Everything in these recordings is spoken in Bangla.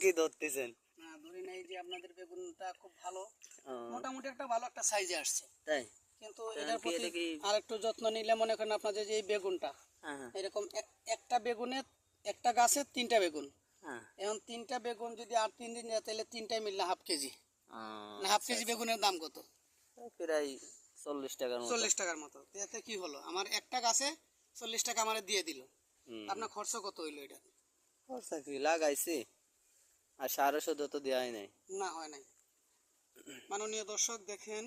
কি ধরতেছেন? না ধরি নাই যে আপনাদের বেগুনটা খুব ভালো, মোটামুটি একটা ভালো একটা সাইজে আসছে, তাই? কিন্তু এটার প্রতি আর একটু যত্ন নিলে মনে করেন আপনাদের যে এই বেগুনটা এরকম একটা বেগুনে একটা গাছে 3টা বেগুন, এখন 3টা বেগুন যদি আর 3 দিন যায় তাহলে 3টাই মিললে হাফ কেজি। না হাফ কেজি বেগুনের দাম কত? প্রায় 40 টাকার মতো। 40 টাকার মতো। এতে কি হলো, আমার একটা গাছে 40 টাকা আমারে দিয়ে দিল। আপনার খরচ কত হইলো এটা? খরচা কি লাগাইছি, আর সার ওষুধ তো দেওয়াই নাই। না হয় নাই। মাননীয় দর্শক দেখেন,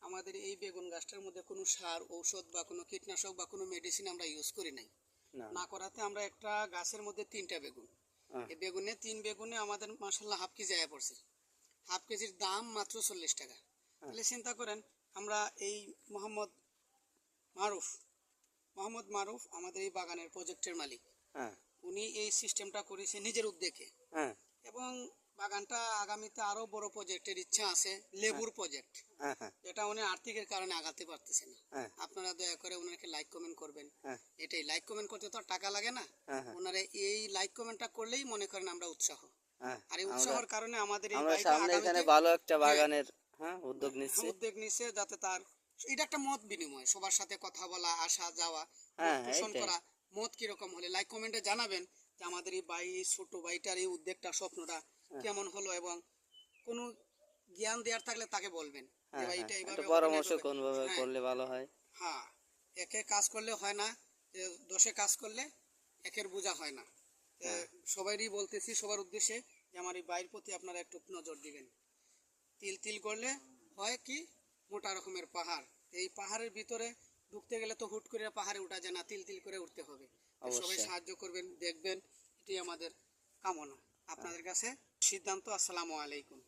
আমাদের এই বেগুন গাছটার মধ্যে কোনো সার ঔষধ বা কোনো কীটনাশক বা কোনো মেডিসিন আমরা ইউজ করি নাই। না করাতে আমরা একটা গাছের মধ্যে 3টা বেগুন, এই বেগুনে 3 বেগুনে আমাদের মাশাআল্লাহ হাফ কেজি আয়া পড়ছে। হাফ কেজির দাম মাত্র 40 টাকা। তাহলে চিন্তা করেন, আমরা এই মোহাম্মদ মারুফ আমাদের এই বাগানের প্রজেক্টের মালিক, উনি এই সিস্টেমটা করেছে নিজের উদ্যোগে, এবং বাগানটা আগামীতে আরো বড় প্রজেক্টের ইচ্ছা আছে, লেবুর প্রজেক্ট, এটা উনি আর্থিকের কারণে আগাতে পারতেছে না। আপনারা দয়া করে ওনাকে লাইক কমেন্ট করবেন। এটাই, লাইক কমেন্ট করতে তো টাকা লাগে না, ওনারা এই লাইক কমেন্টটা করলেই মনে করেন আমরা উৎসাহ, আর এই উৎসাহের কারণে আমাদের এই ভাইটা আগামীতে ভালো একটা বাগানের উদ্যোগ নিচ্ছে, যাতে তার এটা একটা মত বিনিময়, সবার সাথে কথা বলা, আসা যাওয়া, পোষণ করা। মত কিরকম হলে লাইক কমেন্টে জানাবেন যে আমাদের এই ভাই, ছোট ভাইটার এই উদ্যোগটা, স্বপ্নটা কেমন হলো, এবং কোনো জ্ঞান দেওয়ার থাকলে তাকে বলবেন যে ভাই এটা এইভাবে পরামর্শ কোনভাবে করলে ভালো হয়। হ্যাঁ, একে কাজ করলে হয় না, দোষে কাজ করলে একের বোঝা হয় না। সবাইরই বলতেছি, সবার উদ্দেশ্যে, যে আমার এই ভাইয়ের প্রতি আপনারা একটু নজর দিবেন। তিল তিল করলে হয় কি, মোটা রকমের পাহাড়, এই পাহাড়ের ভিতরে ঢুকতে গেলে তো হুট করে পাহাড়ে উঠা যায় না, তিল তিল করে উঠতে হবে। সবাই সাহায্য করবেন, দেখবেন, এটাই আমাদের কামনা। আপনাদের কাছে সিদ্ধান্ত। আসসালামু আলাইকুম।